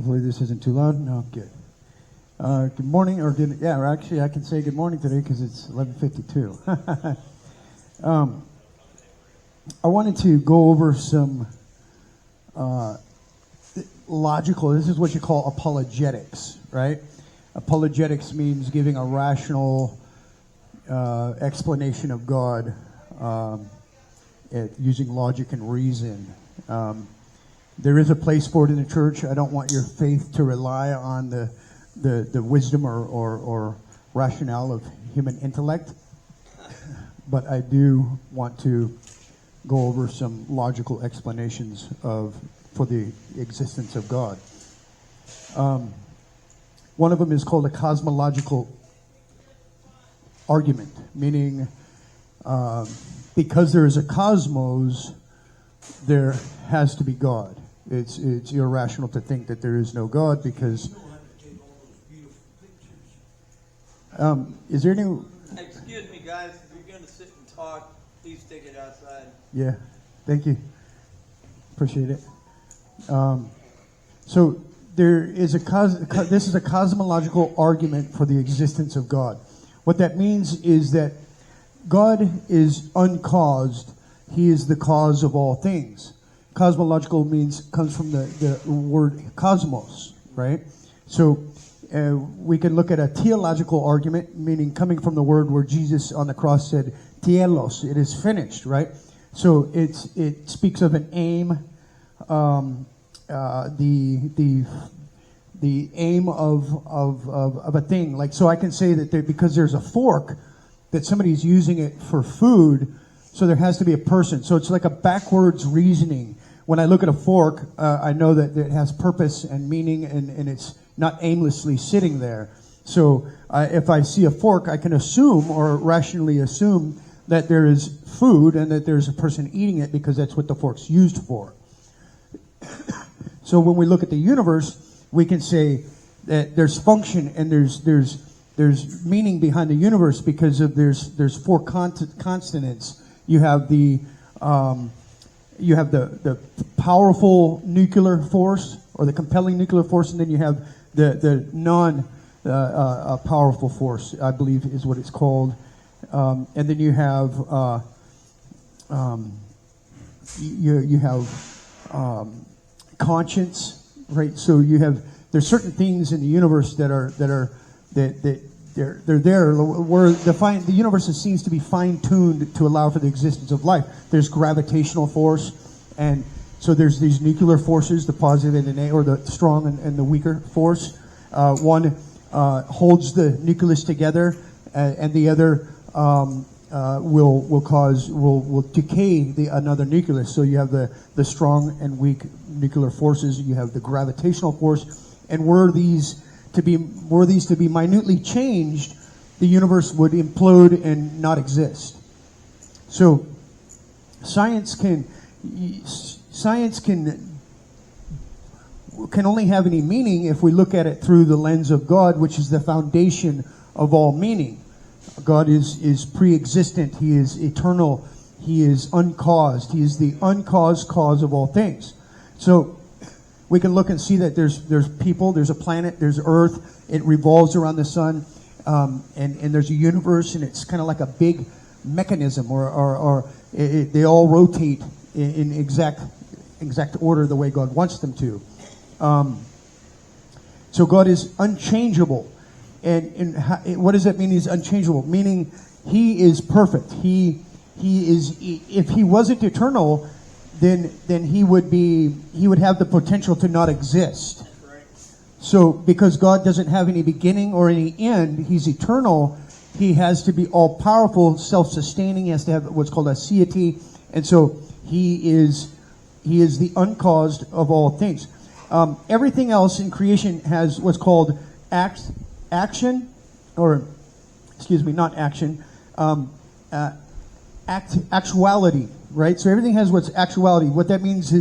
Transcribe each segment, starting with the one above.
Hopefully this isn't too loud. No, good. Good morning, actually I can say good morning today because it's 11:52. I wanted to go over some logical, this is what you call apologetics, right? Apologetics means giving a rational explanation of God using logic and reason. There is a place for it in the church. I don't want your faith to rely on the wisdom or rationale of human intellect, but I do want to go over some logical explanations for the existence of God. One of them is called a cosmological argument, meaning because there is a cosmos, there has to be God. It's irrational to think that there is no God because. Is there any? Excuse me, guys. If you're going to sit and talk, please take it outside. Yeah, thank you. Appreciate it. So there is this is a cosmological argument for the existence of God. What that means is that God is uncaused. He is the cause of all things. Cosmological comes from the word cosmos, right? So we can look at a theological argument, meaning coming from the word where Jesus on the cross said, "Telos," it is finished, right? So it speaks of an aim, the aim of a thing. Like, so I can say that because there's a fork, that somebody's using it for food, so there has to be a person. So it's like a backwards reasoning. When I look at a fork, I know that it has purpose and meaning, and it's not aimlessly sitting there. So if I see a fork, I can assume or rationally assume that there is food and that there's a person eating it because that's what the fork's used for. So when we look at the universe, we can say that there's function and there's meaning behind the universe because of there's four constants. You have the powerful nuclear force or the compelling nuclear force, and then you have the non powerful force, I believe is what it's called. And then you have conscience, right? So there's certain things in the universe that are they're there where the universe seems to be fine-tuned to allow for the existence of life. There's gravitational force, and so there's these nuclear forces, the positive and the negative, or the strong and the weaker force. One holds the nucleus together, and the other will decay another nucleus. So you have the strong and weak nuclear forces. You have the gravitational force, and were these to be minutely changed, the universe would implode and not exist. So science can only have any meaning if we look at it through the lens of God, which is the foundation of all meaning. God is pre-existent. He is eternal. He is uncaused. He is the uncaused cause of all things. So we can look and see that there's people, there's a planet, there's Earth. It revolves around the sun, and there's a universe, and it's kind of like a big mechanism, they all rotate in exact order the way God wants them to. So God is unchangeable. And what does that mean? He's unchangeable, meaning He is perfect. He is. If He wasn't eternal, then He would have the potential to not exist. Right. So because God doesn't have any beginning or any end, He's eternal. He has to be all powerful, self-sustaining. He has to have what's called a aseity, and so He is the uncaused of all things. Everything else in creation has what's called actuality, right? So everything has what's actuality. What that means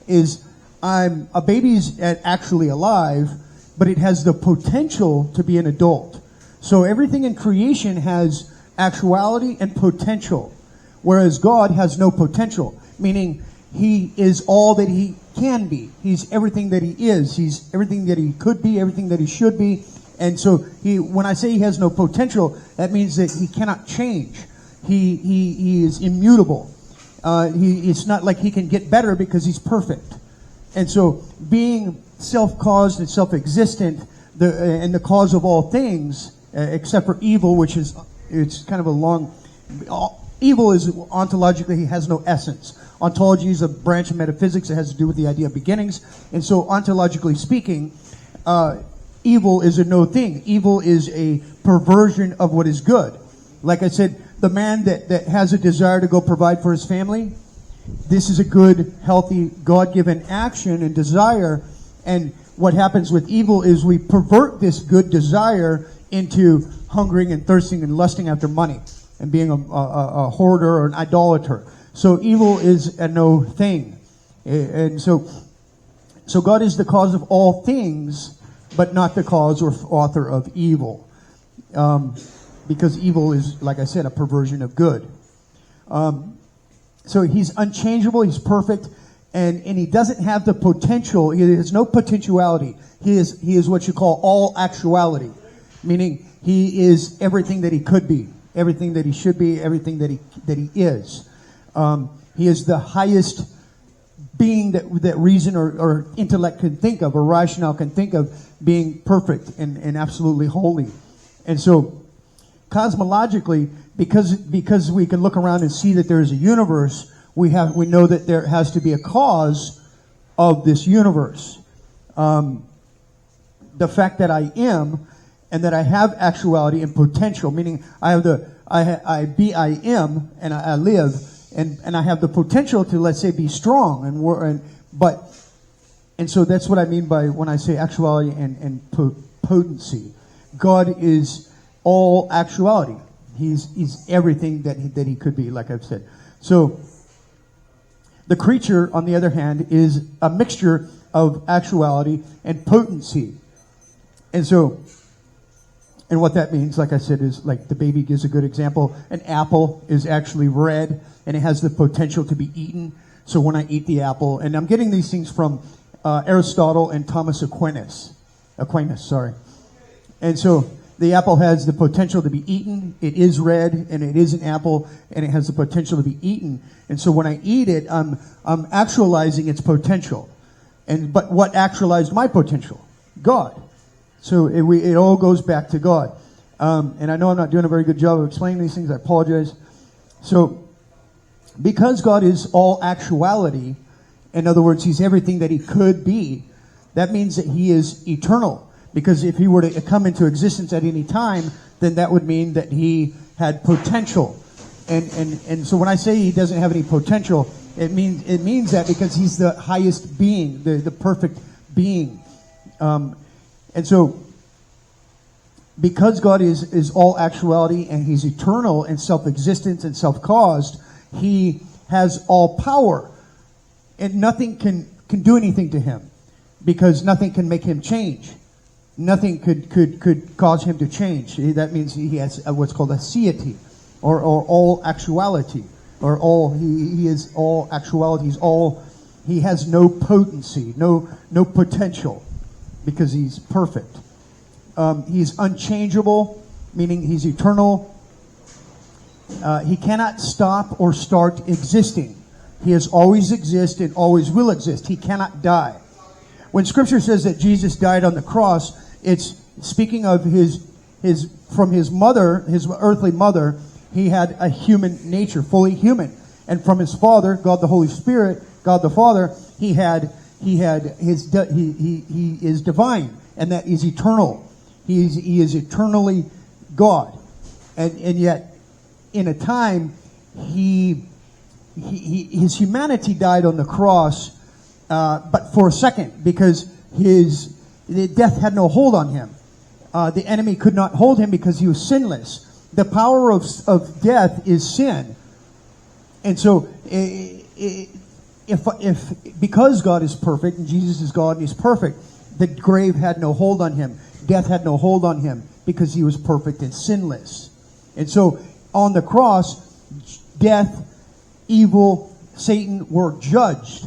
is a baby's actually alive, but it has the potential to be an adult. So everything in creation has actuality and potential, whereas God has no potential, meaning He is all that He can be. He's everything that he is. He's everything that he could be, everything that he should be. And so when I say he has no potential, that means that he cannot change. He is immutable. It's not like he can get better because he's perfect. And so being self-caused and self-existent, and the cause of all things, except for evil, which is, it's kind of a long, evil is ontologically, he has no essence. Ontology is a branch of metaphysics that has to do with the idea of beginnings. And so ontologically speaking, evil is a no thing. Evil is a perversion of what is good. Like I said, the man that has a desire to go provide for his family, this is a good, healthy, God-given action and desire. And what happens with evil is we pervert this good desire into hungering and thirsting and lusting after money and being a hoarder or an idolater. So evil is a no thing. And so God is the cause of all things, but not the cause or author of evil. Because evil is, like I said, a perversion of good. So he's unchangeable, he's perfect, and he doesn't have the potential. He has no potentiality. He is what you call all actuality, meaning he is everything that he could be, everything that he should be, everything that he is. He is the highest being that reason or intellect can think of, or rationale can think of, being perfect and absolutely holy. And so cosmologically, because we can look around and see that there is a universe, we know that there has to be a cause of this universe. The fact that I am, and that I have actuality and potential, meaning I have I am, and I live, and I have the potential to, let's say, be strong and so that's what I mean by when I say actuality and potency. God is all actuality. He's everything that he could be, like I've said. So the creature, on the other hand, is a mixture of actuality and potency. And what that means, like I said, is like the baby gives a good example. An apple is actually red, and it has the potential to be eaten. So when I eat the apple, and I'm getting these things from Aristotle and Thomas Aquinas, sorry. And so the apple has the potential to be eaten. It is red, and it is an apple, and it has the potential to be eaten. And so when I eat it, I'm actualizing its potential. But what actualized my potential? God. So it all goes back to God. And I know I'm not doing a very good job of explaining these things. I apologize. So because God is all actuality, in other words, he's everything that he could be, that means that he is eternal. Because if he were to come into existence at any time, then that would mean that he had potential. And so when I say he doesn't have any potential, it means that because he's the highest being, the perfect being. And so, because God is all actuality and he's eternal and self-existent and self-caused, he has all power. And nothing can do anything to him, because nothing can make him change. Nothing could cause him to change. That means he has what's called a aseity, or all actuality, or all he is all actuality. He has no potency, no potential, because he's perfect. He's unchangeable, meaning he's eternal. He cannot stop or start existing. He has always existed and always will exist. He cannot die. When Scripture says that Jesus died on the cross, it's speaking of from his mother, his earthly mother, he had a human nature, fully human. And from his Father, God the Holy Spirit, God the Father, he is divine, and that is eternal. He is eternally God. And yet, in a time, his humanity died on the cross, but for a second, because the death had no hold on him. The enemy could not hold him because he was sinless. The power of death is sin. And so, because God is perfect and Jesus is God and he's perfect, the grave had no hold on him. Death had no hold on him because he was perfect and sinless. And so, on the cross, death, evil, Satan were judged.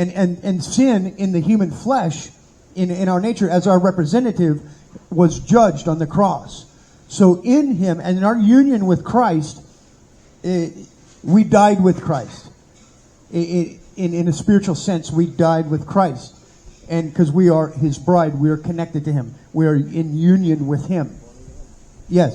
And sin in the human flesh, in our nature, as our representative, was judged on the cross. So in him and in our union with Christ, we died with Christ. In a spiritual sense, we died with Christ. And because we are his bride, we are connected to him. We are in union with him. Yes.